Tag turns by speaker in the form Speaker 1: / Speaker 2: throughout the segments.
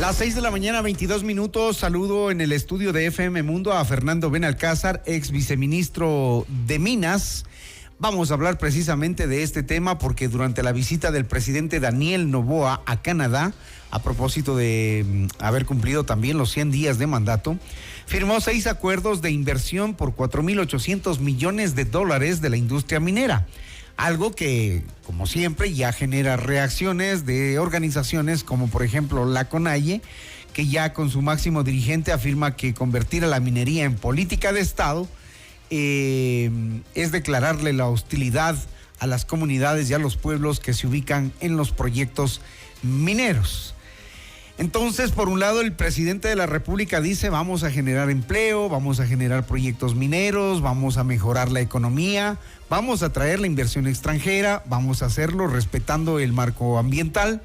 Speaker 1: Las 6 de la mañana, 22 minutos. Saludo en el estudio de FM Mundo a Fernando Benalcázar, ex viceministro de Minas. Vamos a hablar precisamente de este tema porque durante la visita del presidente Daniel Noboa a Canadá, a propósito de haber cumplido también los 100 días de mandato, firmó 6 acuerdos de inversión por $4,800 millones de la industria minera. Algo que, como siempre, ya genera reacciones de organizaciones como, por ejemplo, la CONAIE, que ya con su máximo dirigente afirma que convertir a la minería en política de Estado es declararle la hostilidad a las comunidades y a los pueblos que se ubican en los proyectos mineros. Entonces, por un lado, el presidente de la República dice: vamos a generar empleo, vamos a generar proyectos mineros, vamos a mejorar la economía, vamos a traer la inversión extranjera, vamos a hacerlo respetando el marco ambiental.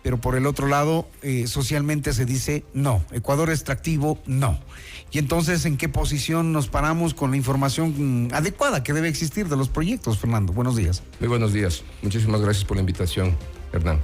Speaker 1: Pero por el otro lado, socialmente se dice no, Ecuador extractivo, no. Y entonces, ¿en qué posición nos paramos con la información adecuada que debe existir de los proyectos, Fernando? Buenos días.
Speaker 2: Muy buenos días. Muchísimas gracias por la invitación, Hernán.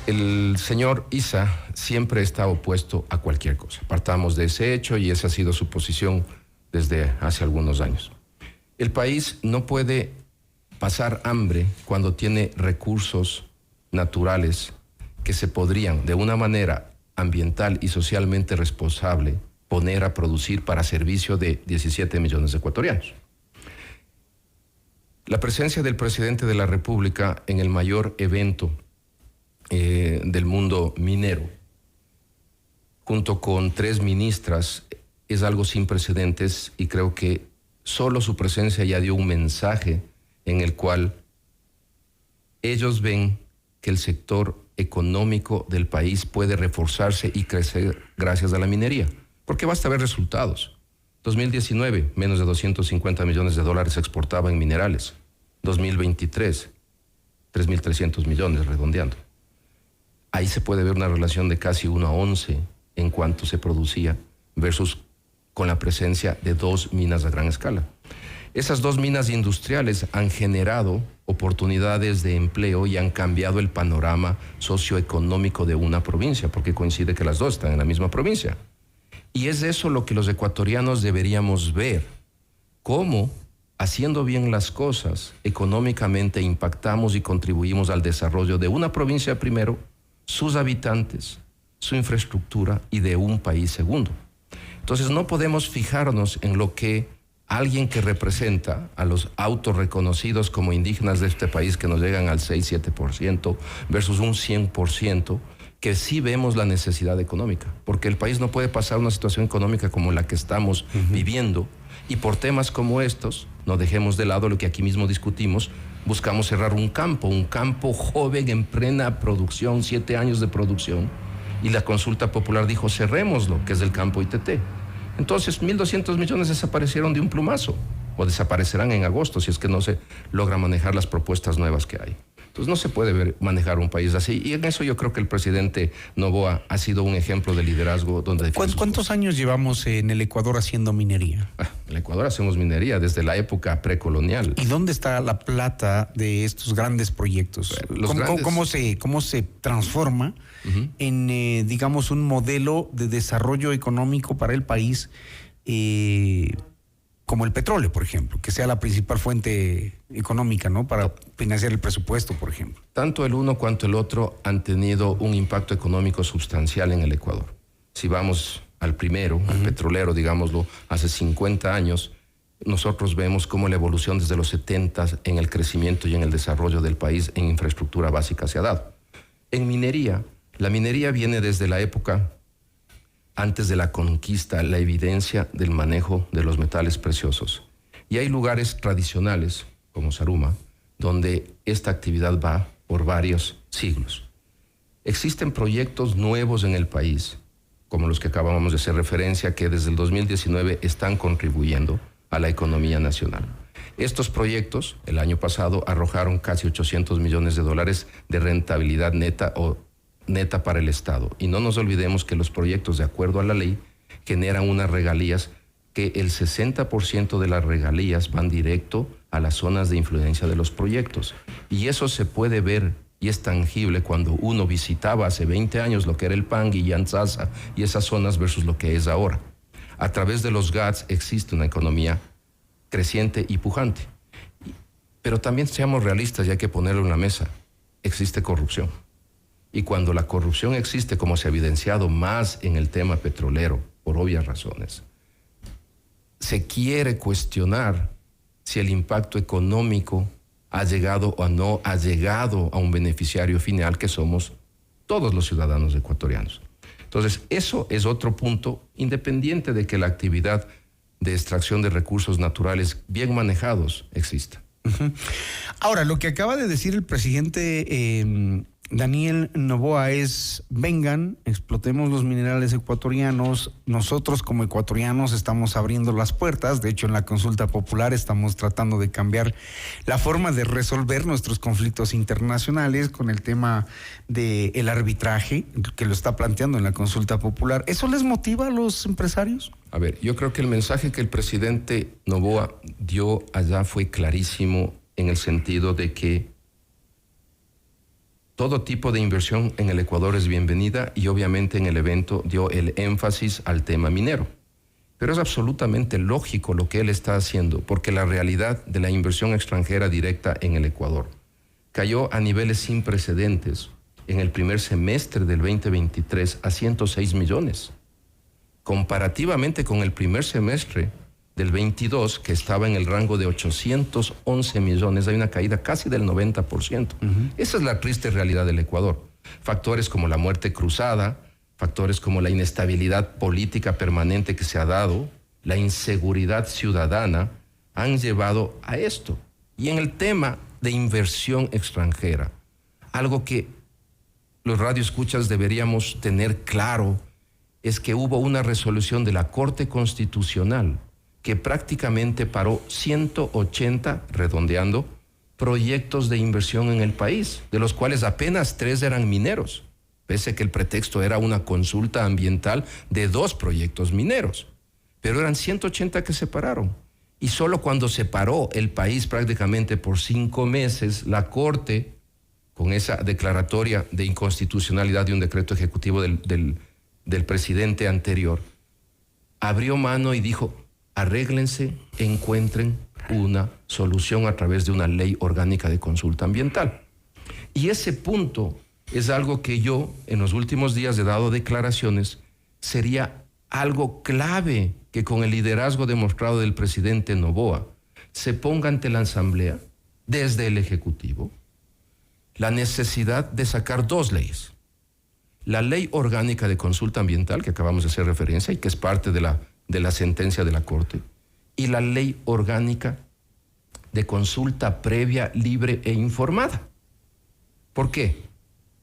Speaker 2: El señor Issa siempre está opuesto a cualquier cosa. Partamos de ese hecho y esa ha sido su posición desde hace algunos años. El país no puede pasar hambre cuando tiene recursos naturales que se podrían, de una manera ambiental y socialmente responsable, poner a producir para servicio de 17 millones de ecuatorianos. La presencia del presidente de la República en el mayor evento del mundo minero, junto con 3 ministras, es algo sin precedentes, y creo que solo su presencia ya dio un mensaje en el cual ellos ven que el sector económico del país puede reforzarse y crecer gracias a la minería, porque basta ver resultados. 2019, menos de $250 millones se exportaba en minerales. 2023, 3.300 millones, redondeando. Ahí se puede ver una relación de casi 1:11 en cuanto se producía versus con la presencia de 2 minas a gran escala. Esas 2 minas industriales han generado oportunidades de empleo y han cambiado el panorama socioeconómico de una provincia, porque coincide que las 2 están en la misma provincia. Y es eso lo que los ecuatorianos deberíamos ver, cómo, haciendo bien las cosas, económicamente impactamos y contribuimos al desarrollo de una provincia primero, sus habitantes, su infraestructura y de un país segundo. Entonces no podemos fijarnos en lo que alguien que representa a los autorreconocidos como indígenas de este país, que nos llegan al 6-7% versus un 100%, que sí vemos la necesidad económica, porque el país no puede pasar una situación económica como la que estamos viviendo, y por temas como estos no dejemos de lado lo que aquí mismo discutimos. Buscamos cerrar un campo joven en plena producción, 7 años de producción, y la consulta popular dijo: cerrémoslo, que es el campo ITT. Entonces 1.200 millones desaparecieron de un plumazo, o desaparecerán en agosto si es que no se logra manejar las propuestas nuevas que hay. Entonces no se puede manejar un país así, y en eso yo creo que el presidente Noboa ha sido un ejemplo de liderazgo.
Speaker 1: ¿Cuántos años llevamos en el Ecuador haciendo minería?
Speaker 2: En el Ecuador hacemos minería desde la época precolonial.
Speaker 1: ¿Y dónde está la plata de estos grandes proyectos? ¿Cómo se transforma en, digamos, un modelo de desarrollo económico para el país, como el petróleo, por ejemplo, que sea la principal fuente económica, ¿no?, para financiar el presupuesto, por ejemplo?
Speaker 2: Tanto el uno cuanto el otro han tenido un impacto económico sustancial en el Ecuador. Si vamos al primero, al petrolero, digámoslo, hace 50 años, nosotros vemos cómo la evolución desde los 70 en el crecimiento y en el desarrollo del país en infraestructura básica se ha dado. En minería, la minería viene desde la época antes de la conquista, la evidencia del manejo de los metales preciosos. Y hay lugares tradicionales, como Saruma, donde esta actividad va por varios siglos. Existen proyectos nuevos en el país, como los que acabamos de hacer referencia, que desde el 2019 están contribuyendo a la economía nacional. Estos proyectos, el año pasado, arrojaron casi $800 millones de rentabilidad neta para el Estado. Y no nos olvidemos que los proyectos, de acuerdo a la ley, generan unas regalías que el 60% de las regalías van directo a las zonas de influencia de los proyectos. Y eso se puede ver y es tangible cuando uno visitaba hace 20 años lo que era el Pangui y Antzaza y esas zonas versus lo que es ahora. A través de los GATS existe una economía creciente y pujante. Pero también seamos realistas y hay que ponerlo en la mesa. Existe corrupción. Y cuando la corrupción existe, como se ha evidenciado más en el tema petrolero, por obvias razones, se quiere cuestionar si el impacto económico ha llegado o no ha llegado a un beneficiario final, que somos todos los ciudadanos ecuatorianos. Entonces, eso es otro punto, independiente de que la actividad de extracción de recursos naturales bien manejados exista.
Speaker 1: Uh-huh. Ahora, lo que acaba de decir el presidente Daniel Noboa es: vengan, explotemos los minerales ecuatorianos. Nosotros como ecuatorianos estamos abriendo las puertas. De hecho, en la consulta popular estamos tratando de cambiar la forma de resolver nuestros conflictos internacionales con el tema del arbitraje que lo está planteando en la consulta popular. ¿Eso les motiva a los empresarios?
Speaker 2: A ver, yo creo que el mensaje que el presidente Noboa dio allá fue clarísimo, en el sentido de que todo tipo de inversión en el Ecuador es bienvenida, y obviamente en el evento dio el énfasis al tema minero. Pero es absolutamente lógico lo que él está haciendo, porque la realidad de la inversión extranjera directa en el Ecuador cayó a niveles sin precedentes en el primer semestre del 2023 a 106 millones. Comparativamente con el primer semestre del 22, que estaba en el rango de 811 millones, hay una caída casi del 90%. Uh-huh. Esa es la triste realidad del Ecuador. Factores como la muerte cruzada, factores como la inestabilidad política permanente que se ha dado, la inseguridad ciudadana, han llevado a esto. Y en el tema de inversión extranjera, algo que los radioescuchas deberíamos tener claro es que hubo una resolución de la Corte Constitucional que prácticamente paró 180, redondeando, proyectos de inversión en el país, de los cuales apenas 3 eran mineros, pese que el pretexto era una consulta ambiental de 2 proyectos mineros. Pero eran 180 que se pararon. Y solo cuando se paró el país prácticamente por 5 meses, la Corte, con esa declaratoria de inconstitucionalidad de un decreto ejecutivo del presidente anterior, abrió mano y dijo: arréglense, encuentren una solución a través de una ley orgánica de consulta ambiental. Y ese punto es algo que yo en los últimos días he dado declaraciones, sería algo clave que con el liderazgo demostrado del presidente Noboa se ponga ante la Asamblea, desde el Ejecutivo, la necesidad de sacar 2 leyes. La ley orgánica de consulta ambiental, que acabamos de hacer referencia y que es parte de la sentencia de la Corte, y la ley orgánica de consulta previa, libre e informada. ¿Por qué?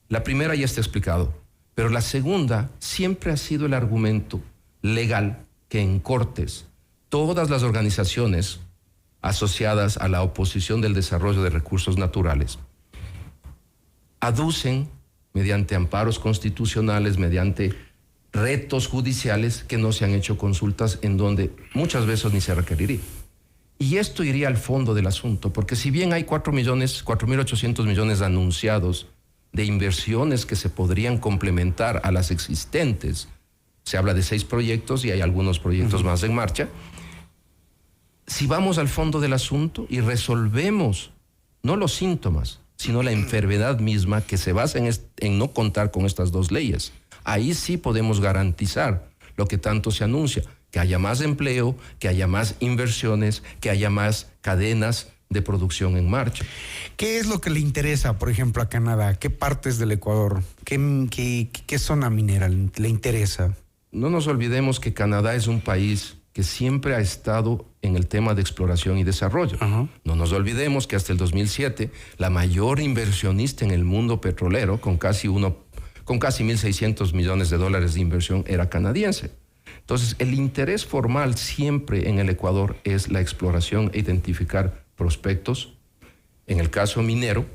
Speaker 2: La primera ya está explicado, pero la segunda siempre ha sido el argumento legal que en Cortes todas las organizaciones asociadas a la oposición del desarrollo de recursos naturales aducen mediante amparos constitucionales, mediante retos judiciales, que no se han hecho consultas en donde muchas veces ni se requeriría. Y esto iría al fondo del asunto, porque si bien hay 4.800 millones anunciados de inversiones que se podrían complementar a las existentes, se habla de 6 proyectos y hay algunos proyectos más en marcha. Si vamos al fondo del asunto y resolvemos no los síntomas, sino la enfermedad misma, que se basa en no contar con estas 2 leyes, ahí sí podemos garantizar lo que tanto se anuncia: que haya más empleo, que haya más inversiones, que haya más cadenas de producción en marcha.
Speaker 1: ¿Qué es lo que le interesa, por ejemplo, a Canadá? ¿Qué partes del Ecuador? ¿Qué zona minera le interesa?
Speaker 2: No nos olvidemos que Canadá es un país que siempre ha estado en el tema de exploración y desarrollo. Uh-huh. No nos olvidemos que hasta el 2007 la mayor inversionista en el mundo petrolero, con casi 1.600 millones de dólares de inversión, era canadiense. Entonces, el interés formal siempre en el Ecuador es la exploración e identificar prospectos, en el caso minero,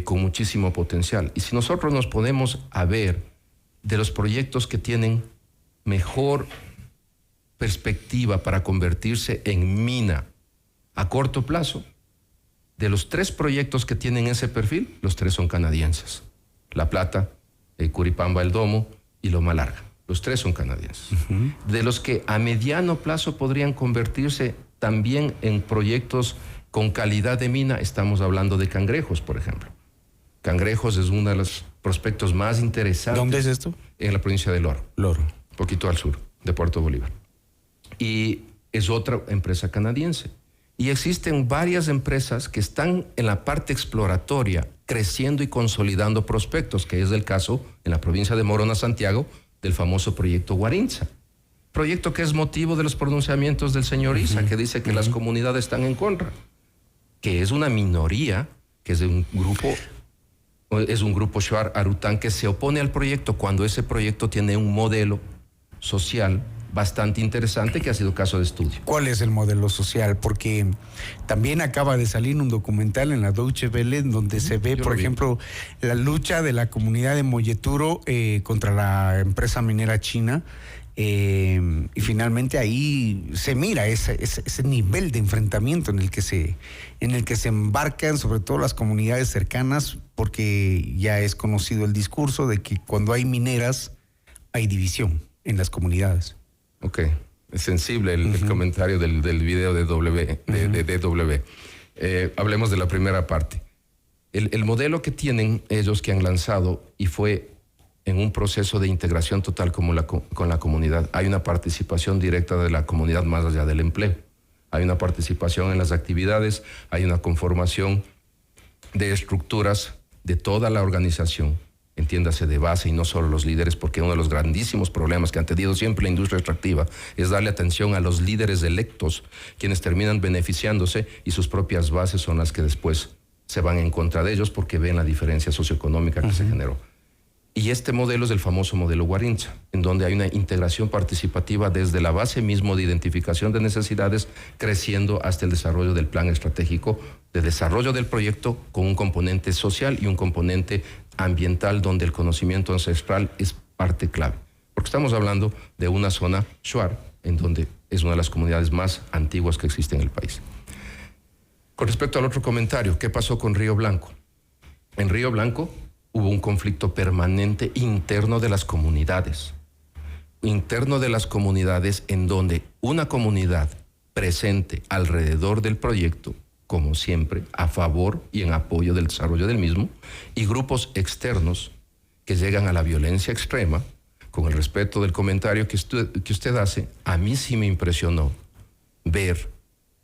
Speaker 2: con muchísimo potencial. Y si nosotros nos ponemos a ver de los proyectos que tienen mejor perspectiva para convertirse en mina a corto plazo, De los 3 proyectos que tienen ese perfil, los 3 son canadienses. La Plata, Curipamba, El Domo y Loma Larga. Los 3 son canadienses. De los que a mediano plazo podrían convertirse también en proyectos con calidad de mina, estamos hablando de Cangrejos, por ejemplo. Cangrejos es uno de los prospectos más interesantes.
Speaker 1: ¿Dónde es esto?
Speaker 2: En la provincia de Loro. Un poquito al sur de Puerto Bolívar. Y es otra empresa canadiense. Y existen varias empresas que están en la parte exploratoria, creciendo y consolidando prospectos, que es el caso en la provincia de Morona, Santiago, del famoso proyecto Guarinza. Proyecto que es motivo de los pronunciamientos del señor Isa, que dice que las comunidades están en contra, que es una minoría, que es un grupo Shuar Arután que se opone al proyecto cuando ese proyecto tiene un modelo social bastante interesante que ha sido caso de estudio.
Speaker 1: ¿Cuál es el modelo social? Porque también acaba de salir un documental en la Deutsche Welle donde se ve, por ejemplo, la lucha de la comunidad de Molleturo contra la empresa minera china. Y finalmente ahí se mira ese nivel de enfrentamiento en el que se embarcan sobre todo las comunidades cercanas, porque ya es conocido el discurso de que cuando hay mineras hay división en las comunidades.
Speaker 2: Ok, es sensible el comentario del video de DW. Hablemos de la primera parte. El modelo que tienen ellos, que han lanzado y fue en un proceso de integración total con la comunidad. Hay una participación directa de la comunidad más allá del empleo. Hay una participación en las actividades, hay una conformación de estructuras de toda la organización, entiéndase de base y no solo los líderes, porque uno de los grandísimos problemas que han tenido siempre la industria extractiva es darle atención a los líderes electos, quienes terminan beneficiándose y sus propias bases son las que después se van en contra de ellos porque ven la diferencia socioeconómica que se generó. Y este modelo es el famoso modelo Guarinza, en donde hay una integración participativa desde la base mismo de identificación de necesidades, creciendo hasta el desarrollo del plan estratégico de desarrollo del proyecto con un componente social y un componente ambiental, donde el conocimiento ancestral es parte clave. Porque estamos hablando de una zona Shuar, en donde es una de las comunidades más antiguas que existe en el país. Con respecto al otro comentario, ¿qué pasó con Río Blanco? En Río Blanco hubo un conflicto permanente interno de las comunidades. En donde una comunidad presente alrededor del proyecto, como siempre, a favor y en apoyo del desarrollo del mismo, y grupos externos que llegan a la violencia extrema. Con el respeto del comentario que usted hace, a mí sí me impresionó ver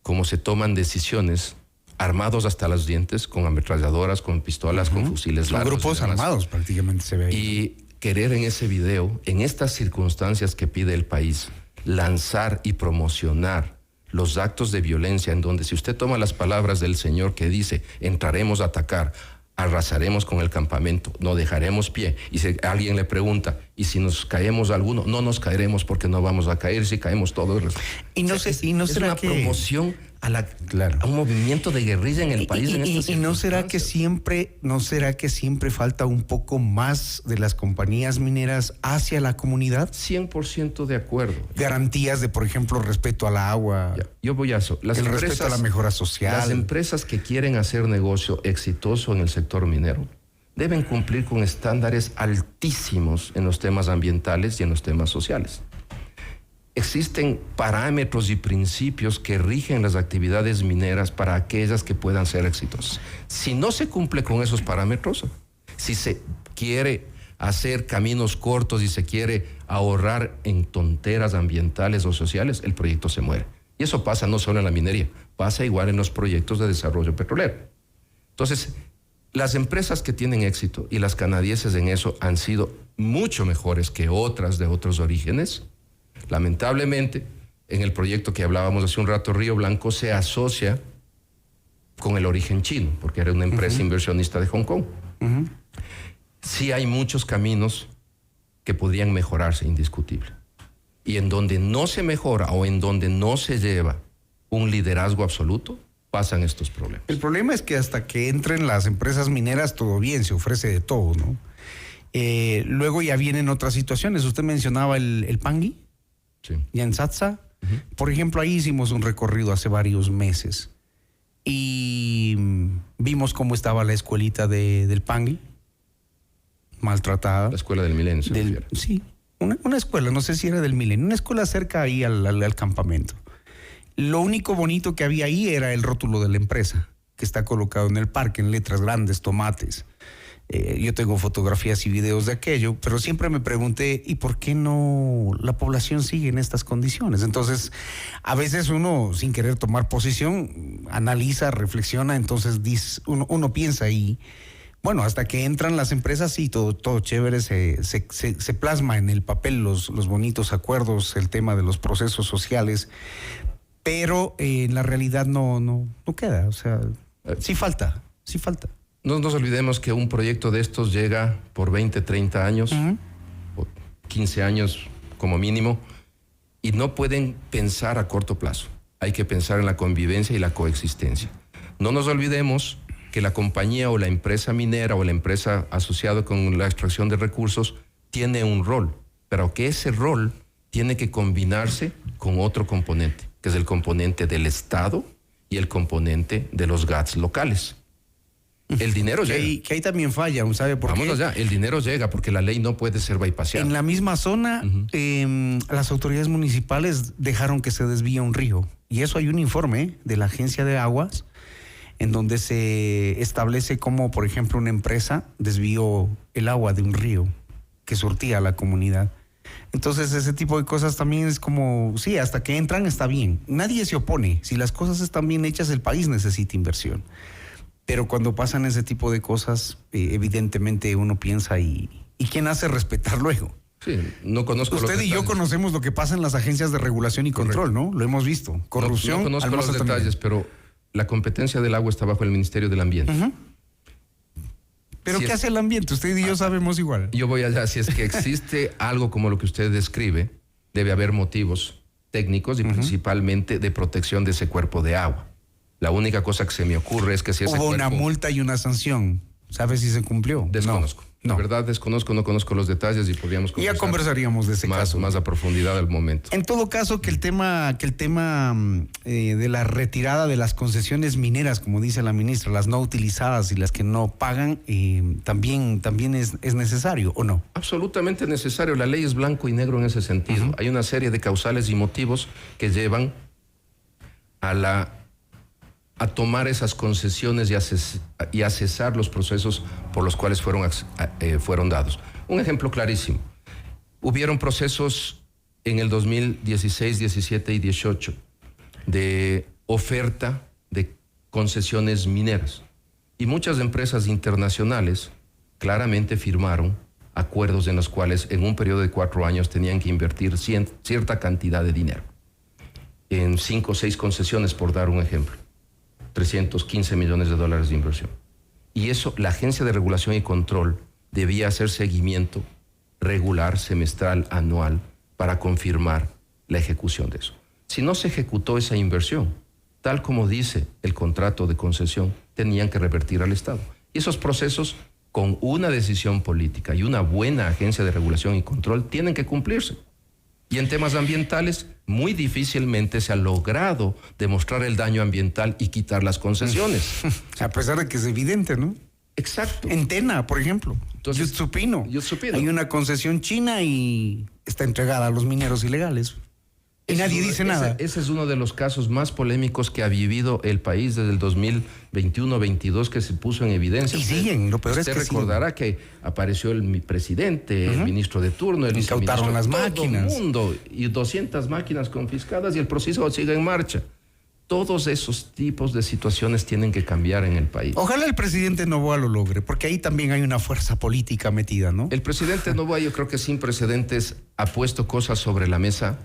Speaker 2: cómo se toman decisiones armados hasta los dientes, con ametralladoras, con pistolas, con fusiles largos.
Speaker 1: Son grupos armados prácticamente se ve ahí.
Speaker 2: Y querer en ese video, en estas circunstancias que pide el país, lanzar y promocionar los actos de violencia, en donde si usted toma las palabras del señor que dice, entraremos a atacar, arrasaremos con el campamento, no dejaremos pie, y si alguien le pregunta, ¿y si nos caemos alguno? No nos caeremos porque no vamos a caer, si caemos todos.
Speaker 1: Y no es una
Speaker 2: promoción a un movimiento de guerrilla en el país.
Speaker 1: ¿Y no será que siempre falta un poco más de las compañías mineras hacia la comunidad?
Speaker 2: 100% de acuerdo.
Speaker 1: Garantías de, por ejemplo, respeto al agua.
Speaker 2: Yo voy a eso.
Speaker 1: Respeto a la mejora social.
Speaker 2: Las empresas que quieren hacer negocio exitoso en el sector minero deben cumplir con estándares altísimos en los temas ambientales y en los temas sociales. Existen parámetros y principios que rigen las actividades mineras para aquellas que puedan ser exitosas. Si no se cumple con esos parámetros, si se quiere hacer caminos cortos y se quiere ahorrar en tonteras ambientales o sociales, el proyecto se muere. Y eso pasa no solo en la minería, pasa igual en los proyectos de desarrollo petrolero. Entonces, las empresas que tienen éxito, y las canadienses en eso han sido mucho mejores que otras de otros orígenes. Lamentablemente, en el proyecto que hablábamos hace un rato, Río Blanco se asocia con el origen chino, porque era una empresa inversionista de Hong Kong. Sí hay muchos caminos que podrían mejorarse, indiscutible. Y en donde no se mejora o en donde no se lleva un liderazgo absoluto, pasan estos problemas.
Speaker 1: El problema es que hasta que entren las empresas mineras, todo bien, se ofrece de todo, ¿no? Luego ya vienen otras situaciones. Usted mencionaba el Pangui.
Speaker 2: Sí.
Speaker 1: Y en Satsa, por ejemplo, ahí hicimos un recorrido hace varios meses. y vimos cómo estaba la escuelita del Pangui, maltratada.
Speaker 2: La escuela del Milenio, se refiere.
Speaker 1: Sí, una escuela, no sé si era del Milenio, una escuela cerca ahí al campamento. Lo único bonito que había ahí era el rótulo de la empresa, que está colocado en el parque, en letras grandes, tomates. Yo tengo fotografías y videos de aquello, pero siempre me pregunté, ¿y por qué no la población sigue en estas condiciones? Entonces, a veces uno, sin querer tomar posición, analiza, reflexiona, entonces uno piensa y, bueno, hasta que entran las empresas, sí, todo chévere, se plasma en el papel los bonitos acuerdos, el tema de los procesos sociales, pero en la realidad no queda, o sea, sí falta.
Speaker 2: No nos olvidemos que un proyecto de estos llega por 20, 30 años, o 15 años como mínimo, y no pueden pensar a corto plazo. Hay que pensar en la convivencia y la coexistencia. No nos olvidemos que la compañía o la empresa minera o la empresa asociada con la extracción de recursos tiene un rol, pero que ese rol tiene que combinarse con otro componente, que es el componente del Estado y el componente de los GATS locales. El dinero llega.
Speaker 1: Que ahí también falla, ¿sabe por qué?
Speaker 2: Vámonos ya, el dinero llega porque la ley no puede ser bypassada.
Speaker 1: En la misma zona, las autoridades municipales dejaron que se desvíe un río. Y eso hay un informe de la Agencia de Aguas en donde se establece cómo, por ejemplo, una empresa desvió el agua de un río que surtía a la comunidad. Entonces, ese tipo de cosas también es como, sí, hasta que entran está bien. Nadie se opone. Si las cosas están bien hechas, el país necesita inversión. Pero cuando pasan ese tipo de cosas, evidentemente uno piensa, ¿y quién hace respetar luego?
Speaker 2: Sí, no conozco
Speaker 1: Usted
Speaker 2: los detalles.
Speaker 1: y yo conocemos lo que pasa en las agencias de regulación y control, ¿no? Lo hemos visto. Corrupción.
Speaker 2: No conozco los detalles, pero la competencia del agua está bajo el Ministerio del Ambiente.
Speaker 1: ¿Pero qué hace el ambiente? Usted y yo sabemos igual.
Speaker 2: Yo voy allá. Si es que existe algo como lo que usted describe, debe haber motivos técnicos y principalmente de protección de ese cuerpo de agua. La única cosa que se me ocurre es que si ese
Speaker 1: Hubo
Speaker 2: cuerpo...
Speaker 1: una multa y una sanción. ¿Sabe si se cumplió?
Speaker 2: Desconozco.
Speaker 1: No.
Speaker 2: La verdad desconozco, no conozco los detalles y podríamos conversar.
Speaker 1: Ya conversaríamos de ese caso.
Speaker 2: Más a profundidad al momento.
Speaker 1: En todo caso, que el tema de la retirada de las concesiones mineras, como dice la ministra, las no utilizadas y las que no pagan, también es necesario, ¿o no?
Speaker 2: Absolutamente necesario. La ley es blanco y negro en ese sentido. Hay una serie de causales y motivos que llevan a tomar esas concesiones y a cesar los procesos por los cuales fueron dados. Un ejemplo clarísimo. Hubieron procesos en el 2016, 17 y 18 de oferta de concesiones mineras. Y muchas empresas internacionales claramente firmaron acuerdos en los cuales en un periodo de 4 años tenían que invertir cierta cantidad de dinero. En 5 o 6 concesiones, por dar un ejemplo. 315 millones de dólares de inversión. Y eso, la Agencia de Regulación y Control debía hacer seguimiento regular, semestral, anual, para confirmar la ejecución de eso. Si no se ejecutó esa inversión, tal como dice el contrato de concesión, tenían que revertir al Estado. Y esos procesos, con una decisión política y una buena Agencia de Regulación y Control, tienen que cumplirse. Y en temas ambientales, muy difícilmente se ha logrado demostrar el daño ambiental y quitar las concesiones.
Speaker 1: A pesar de que es evidente, ¿no?
Speaker 2: Exacto.
Speaker 1: En Tena, por ejemplo.
Speaker 2: Entonces,
Speaker 1: Yutsupino. Hay una concesión china y está entregada a los mineros ilegales. Y nadie dice nada.
Speaker 2: Ese es uno de los casos más polémicos que ha vivido el país desde el 2021-22, que se puso en evidencia.
Speaker 1: Y siguen, lo peor es que
Speaker 2: usted recordará que apareció mi presidente, el ministro de turno, el viceministro,
Speaker 1: incautaron las máquinas.
Speaker 2: Todo el mundo, y 200 máquinas confiscadas y el proceso sigue en marcha. Todos esos tipos de situaciones tienen que cambiar en el país.
Speaker 1: Ojalá el presidente Noboa lo logre, porque ahí también hay una fuerza política metida, ¿no?
Speaker 2: El presidente Noboa, yo creo que sin precedentes, ha puesto cosas sobre la mesa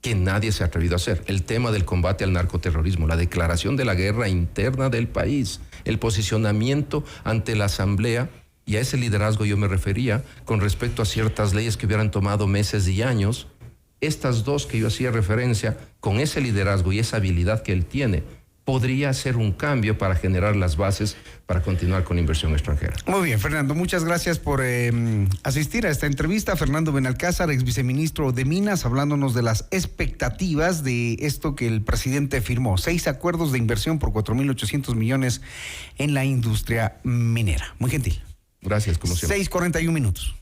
Speaker 2: que nadie se ha atrevido a hacer. El tema del combate al narcoterrorismo, la declaración de la guerra interna del país, el posicionamiento ante la Asamblea, y a ese liderazgo yo me refería con respecto a ciertas leyes que hubieran tomado meses y años. Estas dos que yo hacía referencia, con ese liderazgo y esa habilidad que él tiene, podría ser un cambio para generar las bases para continuar con inversión extranjera.
Speaker 1: Muy bien, Fernando, muchas gracias por asistir a esta entrevista. Fernando Benalcázar, ex viceministro de Minas, hablándonos de las expectativas de esto que el presidente firmó. 6 acuerdos de inversión por 4.800 millones en la industria minera. Muy gentil.
Speaker 2: Gracias, como siempre.
Speaker 1: 6:41.